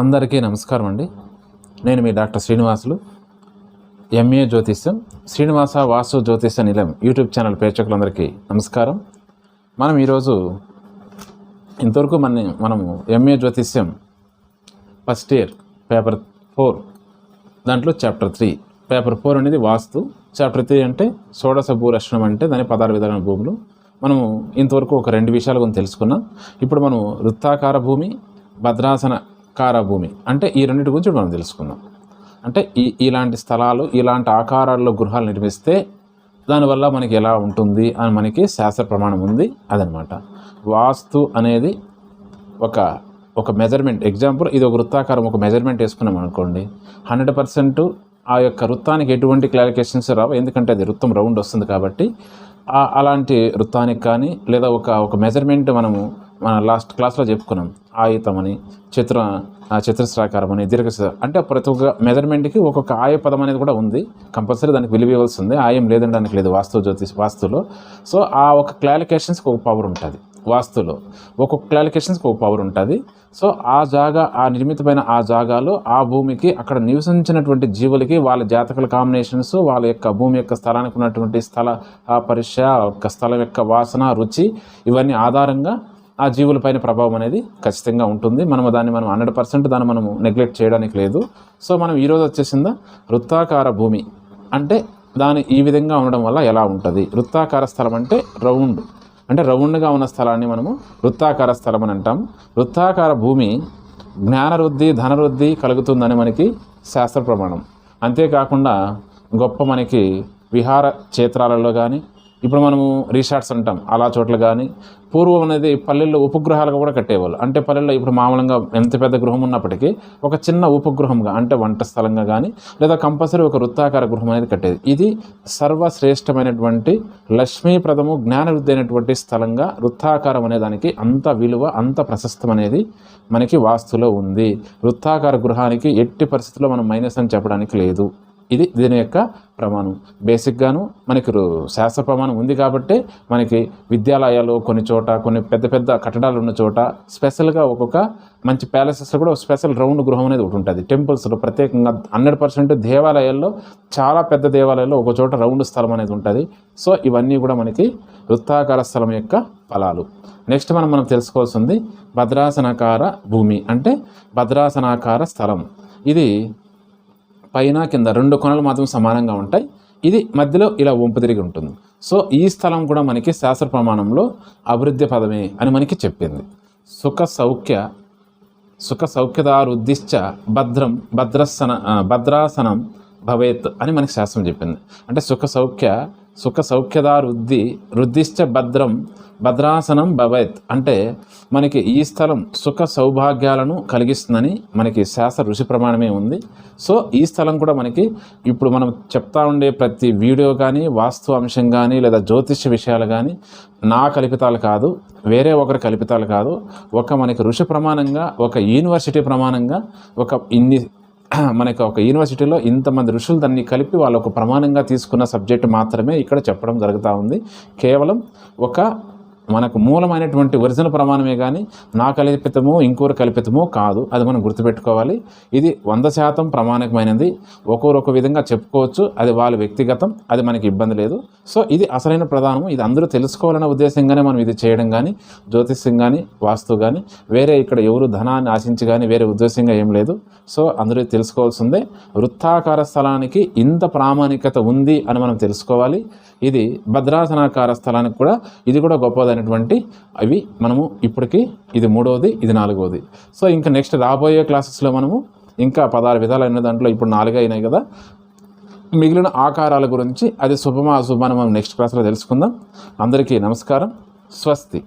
అందరికీ నమస్కారం అండి. నేను మీ డాక్టర్ శ్రీనివాసులు, ఎంఏ జ్యోతిష్యం, శ్రీనివాస వాస్తు జ్యోతిష్య నిలయం యూట్యూబ్ ఛానల్ ప్రేక్షకులందరికీ నమస్కారం. మనం ఈరోజు ఇంతవరకు మనము ఎంఏ జ్యోతిష్యం ఫస్ట్ ఇయర్ పేపర్ 4 దాంట్లో చాప్టర్ 3 పేపర్ 4 అనేది వాస్తు, చాప్టర్ 3 అంటే షోడశ భూలక్షణం అంటే దాని 16 విధాన భూములు. మనము ఇంతవరకు ఒక 2 విషయాల గురించి తెలుసుకున్నాం. ఇప్పుడు మనం వృత్తాకార భూమి, భద్రాసనకార భూమి అంటే ఈ రెండింటి గురించి మనం తెలుసుకుందాం. అంటే ఇలాంటి స్థలాలు, ఇలాంటి ఆకారాల్లో గృహాలు నిర్మిస్తే దానివల్ల మనకి ఎలా ఉంటుంది అని మనకి శాస్త్ర ప్రమాణం ఉంది. అదనమాట వాస్తు అనేది ఒక మెజర్మెంట్. ఎగ్జాంపుల్, ఇది ఒక వృత్తాకారం, ఒక మెజర్మెంట్ వేసుకున్నాం అనుకోండి, 100% ఆ యొక్క వృత్తానికి ఎటువంటి క్లారిఫికేషన్స్ రావు, ఎందుకంటే అది వృత్తం రౌండ్ వస్తుంది కాబట్టి. అలాంటి వృత్తానికి కానీ లేదా ఒక మెజర్మెంట్ మన లాస్ట్ క్లాస్లో చెప్పుకున్నాం, ఆయుతమని, చతురస్రాకారం అని, అంటే ప్రతి ఒక్క మెజర్మెంట్కి ఒక్కొక్క ఆయ పదం అనేది కూడా ఉంది. కంపల్సరీ దానికి విలువ ఇవ్వాల్సి ఉంది. ఆయం లేదనడానికి లేదు వాస్తులో. సో ఆ ఒక క్లారిఫికేషన్స్కి ఒక పవర్ ఉంటుంది. వాస్తులో ఒక్కొక్క క్లారిఫికేషన్స్కి ఒక పవర్ ఉంటుంది. సో ఆ జాగా, ఆ నిర్మితమైన ఆ జాగాలో ఆ భూమికి అక్కడ నివసించినటువంటి జీవులకి వాళ్ళ జాతకాల కాంబినేషన్స్, వాళ్ళ యొక్క భూమి యొక్క స్థలానికి ఉన్నటువంటి స్థల స్థలం యొక్క వాసన, రుచి, ఇవన్నీ ఆధారంగా ఆ జీవులపైన ప్రభావం అనేది ఖచ్చితంగా ఉంటుంది. మనం 100% దాన్ని మనము నెగ్లెక్ట్ చేయడానికి లేదు. సో మనం ఈరోజు వచ్చేసిందా వృత్తాకార భూమి అంటే దాని ఈ విధంగా ఉండడం వల్ల ఎలా ఉంటుంది. వృత్తాకార స్థలం అంటే రౌండ్గా ఉన్న స్థలాన్ని మనము వృత్తాకార స్థలం అని అంటాం. వృత్తాకార భూమి జ్ఞానవృద్ధి, ధనవృద్ధి కలుగుతుందని మనకి శాస్త్ర ప్రమాణం. అంతేకాకుండా గొప్ప మనకి విహార క్షేత్రాలలో కానీ, ఇప్పుడు మనము రిసార్ట్స్ అంటాం, అలా చోట్ల కానీ, పూర్వం అనేది పల్లెల్లో ఉపగృహాలుగా కూడా కట్టేవాళ్ళు. అంటే పల్లెల్లో ఇప్పుడు మామూలుగా ఎంత పెద్ద గృహం ఉన్నప్పటికీ ఒక చిన్న ఉపగృహంగా, అంటే వంట స్థలంగా కానీ, లేదా కంపల్సరీ ఒక వృత్తాకార గృహం అనేది కట్టేది. ఇది సర్వశ్రేష్టమైనటువంటి లక్ష్మీప్రదము, జ్ఞానవృద్ధి అయినటువంటి స్థలంగా వృత్తాకారం అనే దానికి అంత విలువ, అంత ప్రశస్తం అనేది మనకి వాస్తులో ఉంది. వృత్తాకార గృహానికి ఎట్టి పరిస్థితుల్లో మనం మైనస్ అని చెప్పడానికి లేదు. ఇది దీని యొక్క ప్రమాణం. బేసిక్గాను మనకి శాస్త్ర ప్రమాణం ఉంది కాబట్టి మనకి విద్యాలయాలు కొన్ని చోట, కొన్ని పెద్ద పెద్ద కట్టడాలు ఉన్న చోట స్పెషల్గా ఒక్కొక్క మంచి ప్యాలెసెస్లో కూడా స్పెషల్ రౌండ్ గృహం అనేది ఒకటి ఉంటుంది. టెంపుల్స్లో ప్రత్యేకంగా 100% దేవాలయాల్లో, చాలా పెద్ద దేవాలయాల్లో ఒక చోట రౌండ్ స్థలం అనేది ఉంటుంది. సో ఇవన్నీ కూడా మనకి వృత్తాకార స్థలం యొక్క ఫలాలు. నెక్స్ట్ మనం తెలుసుకోవాల్సింది భద్రాసనాకార భూమి అంటే భద్రాసనాకార స్థలం. ఇది పైన కింద 2 కొనలు మాత్రం సమానంగా ఉంటాయి. ఇది మధ్యలో ఇలా వంపు తిరిగి ఉంటుంది. సో ఈ స్థలం కూడా మనకి శాస్త్ర ప్రమాణంలో అభివృద్ధి పదమే అని మనకి చెప్పింది. సుఖ సౌఖ్యదారుద్దిశ్చ భద్రాసనం భవేత్ అని మనకి శాస్త్రం చెప్పింది. అంటే సుఖ సౌఖ్యదారుద్దిశ్చ భద్రాసనం భవేత్ అంటే మనకి ఈ స్థలం సుఖ సౌభాగ్యాలను కలిగిస్తుందని మనకి శాస్త్ర ఋషి ప్రమాణమే ఉంది. సో ఈ స్థలం కూడా మనకి ఇప్పుడు మనం చెప్తా ఉండే ప్రతి వీడియో కానీ, వాస్తు అంశం కానీ, లేదా జ్యోతిష్య విషయాలు కానీ నా కల్పితాలు కాదు, వేరే ఒకరి కల్పితాలు కాదు. మనకి ఋషి ప్రమాణంగా, ఒక యూనివర్సిటీ ప్రమాణంగా, మనకి ఒక యూనివర్సిటీలో ఇంతమంది ఋషులు దాన్ని కలిపి వాళ్ళు ఒక ప్రమాణంగా తీసుకున్న సబ్జెక్టు మాత్రమే ఇక్కడ చెప్పడం జరుగుతూ ఉంది. కేవలం మనకు మూలమైనటువంటి ఒరిజినల్ ప్రమాణమే కానీ నా కల్పితమో ఇంకోరు కల్పితమో కాదు. అది మనం గుర్తుపెట్టుకోవాలి. ఇది 100% ప్రమాణకమైనది. ఒక్కొక్క విధంగా చెప్పుకోవచ్చు, అది వాళ్ళ వ్యక్తిగతం, అది మనకి ఇబ్బంది లేదు. సో ఇది అసలైన ప్రధానము. ఇది అందరూ తెలుసుకోవాలనే ఉద్దేశంగానే మనం ఇది చేయడం కానీ, జ్యోతిష్యం కానీ, వాస్తు కానీ, వేరే ఇక్కడ ఎవరు ధనాన్ని ఆశించి కానీ వేరే ఉద్దేశంగా ఏం లేదు. సో అందరూ తెలుసుకోవాల్సిందే. వృత్తాకార స్థలానికి ఇంత ప్రామాణికత ఉంది అని మనం తెలుసుకోవాలి. ఇది భద్రాసనాకార స్థలానికి కూడా ఇది కూడా గొప్పదైనటువంటి అవి మనము ఇప్పటికీ ఇది 3వది, ఇది 4వది. సో ఇంకా నెక్స్ట్ రాబోయే క్లాసెస్లో మనము ఇంకా 16 విధాలైన దాంట్లో ఇప్పుడు 4 అయినాయి కదా, మిగిలిన ఆకారాల గురించి అది శుభమా అశుభమని మనం నెక్స్ట్ క్లాస్లో తెలుసుకుందాం. అందరికీ నమస్కారం. స్వస్తి.